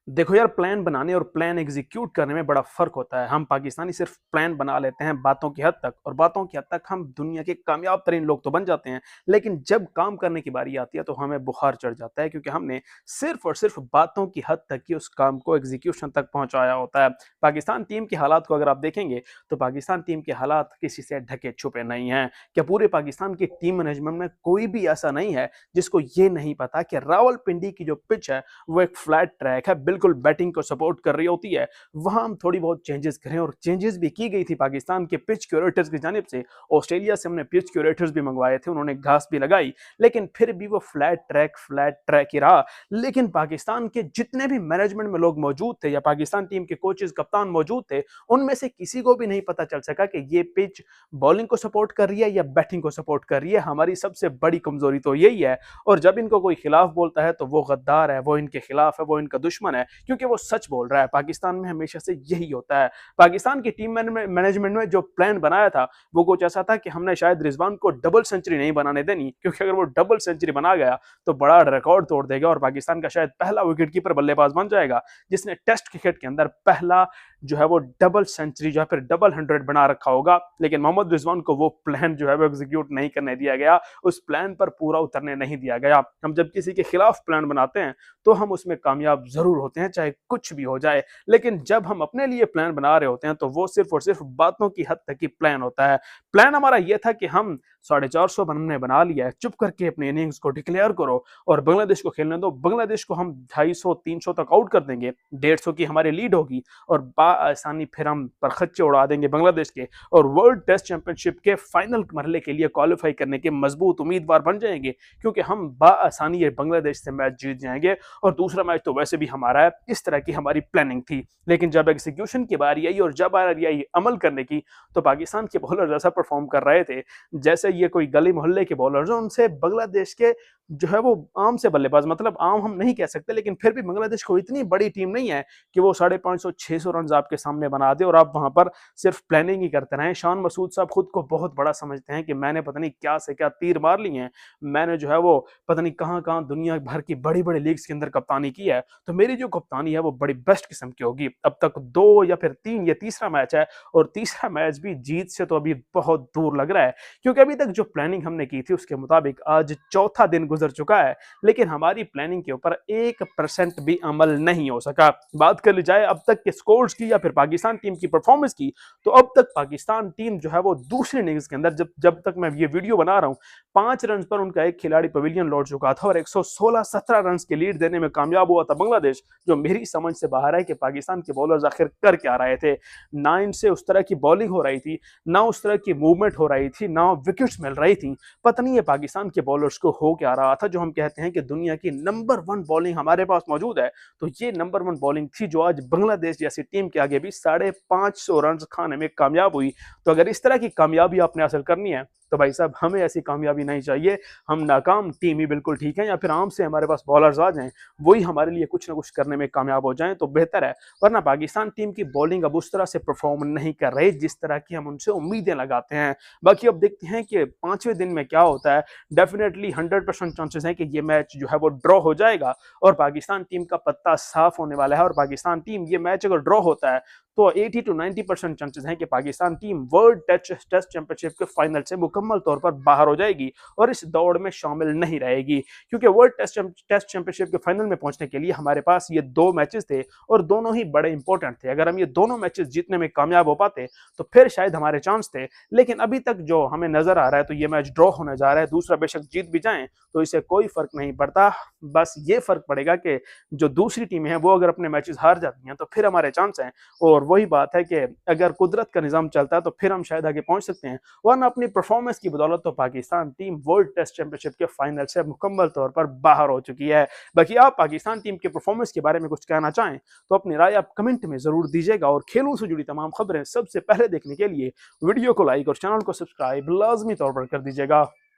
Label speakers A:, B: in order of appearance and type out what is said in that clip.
A: देखो यार, प्लान बनाने और प्लान एग्जीक्यूट करने में बड़ा फर्क होता है। हम पाकिस्तानी सिर्फ प्लान बना लेते हैं बातों की हद तक, और बातों की हद तक हम दुनिया के कामयाब तरीन लोग तो बन जाते हैं, लेकिन जब काम करने की बारी आती है तो हमें बुखार चढ़ जाता है, क्योंकि हमने सिर्फ और सिर्फ बातों की हद तक ही उस काम को एग्जीक्यूशन तक पहुंचाया होता है। पाकिस्तान टीम के हालात को अगर आप देखेंगे तो पाकिस्तान टीम के हालात किसी से ढके छुपे नहीं हैं। क्या पूरे पाकिस्तान की टीम मैनेजमेंट में कोई भी ऐसा नहीं है जिसको ये नहीं पता कि रावलपिंडी की जो पिच है वो एक फ्लैट ट्रैक है, बिल्कुल बैटिंग को सपोर्ट कर रही होती है। वहां हम थोड़ी बहुत चेंजेस करें, और चेंजेस भी की गई थी पाकिस्तान के पिच क्यूरेटर्स की जानिब से। ऑस्ट्रेलिया से हमने पिच क्यूरेटर्स भी मंगवाए थे, उन्होंने घास भी लगाई, लेकिन फिर भी वो फ्लैट ट्रैक ही रहा। लेकिन पाकिस्तान के जितने भी मैनेजमेंट में लोग मौजूद थे, या पाकिस्तान टीम के कोचेस कप्तान मौजूद थे, उनमें से किसी को भी नहीं पता चल सका कि ये पिच बॉलिंग को सपोर्ट कर रही है या बैटिंग को सपोर्ट कर रही है। हमारी सबसे बड़ी कमजोरी तो यही है। और जब इनको कोई खिलाफ बोलता है तो वो गद्दार है, वो इनके खिलाफ है, वो इनका दुश्मन है, क्योंकि वो सच बोल रहा है। पाकिस्तान में हमेशा से यही होता है। पाकिस्तान की टीम मैनेजमेंट में जो प्लान बनाया था वो कुछ ऐसा था कि हमने शायद रिजवान को डबल सेंचुरी नहीं बनाने देनी, क्योंकि अगर वो डबल सेंचुरी बना गया तो बड़ा रिकॉर्ड तोड़ देगा और पाकिस्तान का शायद पहला विकेट कीपर बल्लेबाज बन जाएगा जिसने टेस्ट क्रिकेट के अंदर पहला जो है वो डबल सेंचुरी जो है फिर डबल 100 बना रखा होगा। लेकिन मोहम्मद रिजवान को वो प्लान जो है वो एग्जीक्यूट नहीं करने दिया गया, उस प्लान पर पूरा उतरने नहीं दिया गया। हम जब किसी के खिलाफ प्लान बनाते हैं तो हम उसमें कामयाब जरूर होते हैं, चाहे कुछ भी हो जाए, लेकिन जब हम अपने लिए प्लान बना रहे होते हैं तो वो सिर्फ और सिर्फ बातों की हद तक ही प्लान होता है। प्लान हमारा यह था कि हम 450 हमने बना लिया है, चुप करके अपनी इनिंग्स को डिक्लेयर करो और बांग्लादेश को खेलने दो। बांग्लादेश को हम 250-300 तक आउट कर देंगे, 150 की हमारी लीड होगी और आसानी फिर हम परखच्चे उड़ा देंगे बांग्लादेश के, और वर्ल्ड टेस्ट चैंपियनशिप के फाइनल मरहले के लिए क्वालिफाई करने के मजबूत उम्मीदवार बन जाएंगे, क्योंकि हम बासानी ये बांग्लादेश से मैच जीत जाएंगे और दूसरा मैच तो वैसे भी हमारा है। इस तरह की हमारी प्लानिंग थी। लेकिन जब एग्जीक्यूशन की बारी आई और जब बारी आई अमल करने की, तो पाकिस्तान के बॉलर ऐसा परफॉर्म कर रहे थे जैसे ये कोई गली मोहल्ले के बॉलर जो उनसे बांग्लादेश के जो है वो आम से बल्लेबाज, मतलब आम हम नहीं कह सकते, लेकिन फिर भी बांग्लादेश को इतनी बड़ी टीम नहीं है कि वो 550-600 रन आपके सामने बना दे और आप वहां पर सिर्फ प्लानिंग ही करते रहें। शान मसूद साहब खुद को बहुत बड़ा समझते हैं कि मैंने पता नहीं क्या से क्या तीर मार लिए हैं, मैंने जो है वो पता नहीं कहां कहां दुनिया भर की बड़ी बड़ी लीग्स के अंदर कप्तानी की है, तो मेरी जो कप्तानी है वो बड़ी बेस्ट किस्म की होगी। अब तक 2 या फिर 3, ये तीसरा मैच है, और तीसरा मैच भी जीत से तो अभी बहुत दूर लग रहा है, क्योंकि अभी तक जो प्लानिंग हमने की थी उसके मुताबिक आज चौथा दिन गुजर चुका है, लेकिन हमारी प्लानिंग के ऊपर 1% भी अमल नहीं हो सका। बात कर ली जाए अब तक के स्कोर्स की या फिर पाकिस्तान टीम की परफॉर्मेंस की, तो अब तक पाकिस्तान टीम जो है वो दूसरी इनिंग्स के अंदर जब तक मैं ये वीडियो बना रहा हूं, 5 रन पर उनका एक खिलाड़ी पवेलियन लौट चुका था और 116-17 रन की लीड देने में कामयाब हुआ था बांग्लादेश, जो मेरी समझ से बाहर है कि पाकिस्तान के बॉलर्स आखिर कर क्या रहे थे। ना इनसे उस तरह की बॉलिंग हो रही थी, ना उस तरह की मूवमेंट हो रही थी, ना विकेट्स मिल रही थी। पता नहीं ये पाकिस्तान के बॉलर्स को हो क्या रहा था, जो हम कहते हैं कि दुनिया की नंबर 1 बॉलिंग हमारे पास मौजूद है, तो ये नंबर 1 बॉलिंग थी जो आज बांग्लादेश जैसी टीम के आगे भी 550 रन खाने में कामयाब हुई। तो अगर इस तरह की कामयाबी आपने हासिल करनी है तो भाई साहब हमें ऐसी कामयाबी नहीं चाहिए। हम नाकाम टीम ही बिल्कुल ठीक है, या फिर आम से हमारे पास बॉलर्स आ जाएं, वही हमारे लिए कुछ ना कुछ करने में कामयाब हो जाएं तो बेहतर है। वरना पाकिस्तान टीम की बॉलिंग अब उस तरह से परफॉर्म नहीं कर रही जिस तरह की हम उनसे उम्मीदें लगाते हैं। बाकी अब देखते हैं कि 5वें दिन में क्या होता है। डेफिनेटली 100% चांसेस हैं कि ये मैच जो है वो ड्रॉ हो जाएगा और पाकिस्तान टीम का पत्ता साफ होने वाला है, और पाकिस्तान टीम ये मैच अगर ड्रॉ होता है तो 80 to 90% चांसेस हैं कि Pakistan team world test championship के फाइनल से मुकम्मल तौर पर बाहर हो जाएगी और इस दौड़ में शामिल नहीं रहेगी, क्योंकि वर्ल्ड टेस्ट चैंपियनशिप के फाइनल में पहुंचने के लिए हमारे पास ये 2 मैचेस थे और दोनों ही बड़े इंपॉर्टेंट थे। अगर हम ये दोनों मैचेस जीतने में कामयाब हो पाते तो फिर शायद हमारे चांस थे, लेकिन अभी तक जो हमें नजर आ रहा है तो ये मैच ड्रॉ होने जा रहा है। दूसरा बेशक जीत भी जाए तो इससे कोई फर्क नहीं पड़ता, बस ये फर्क पड़ेगा कि जो दूसरी टीमें हैं वो अगर अपने मैचेस हार जाती हैं तो फिर हमारे चांस हैं। और वही बात है कि अगर कुदरत का निजाम चलता है तो फिर हम शायद आगे पहुंच सकते हैं, वरना अपनी परफॉर्मेंस की बदौलत तो Pakistan team world test championship के फाइनल से मुकम्मल तौर पर बाहर हो चुकी है। बाकी आप पाकिस्तान टीम के परफॉर्मेंस के बारे में कुछ कहना चाहें तो अपनी राय आप कमेंट में जरूर दीजिएगा, और खेलों से जुड़ी तमाम खबरें सबसे पहले देखने के लिए वीडियो को लाइक और चैनल को सब्सक्राइब लाजमी तौर पर कर दीजिएगा।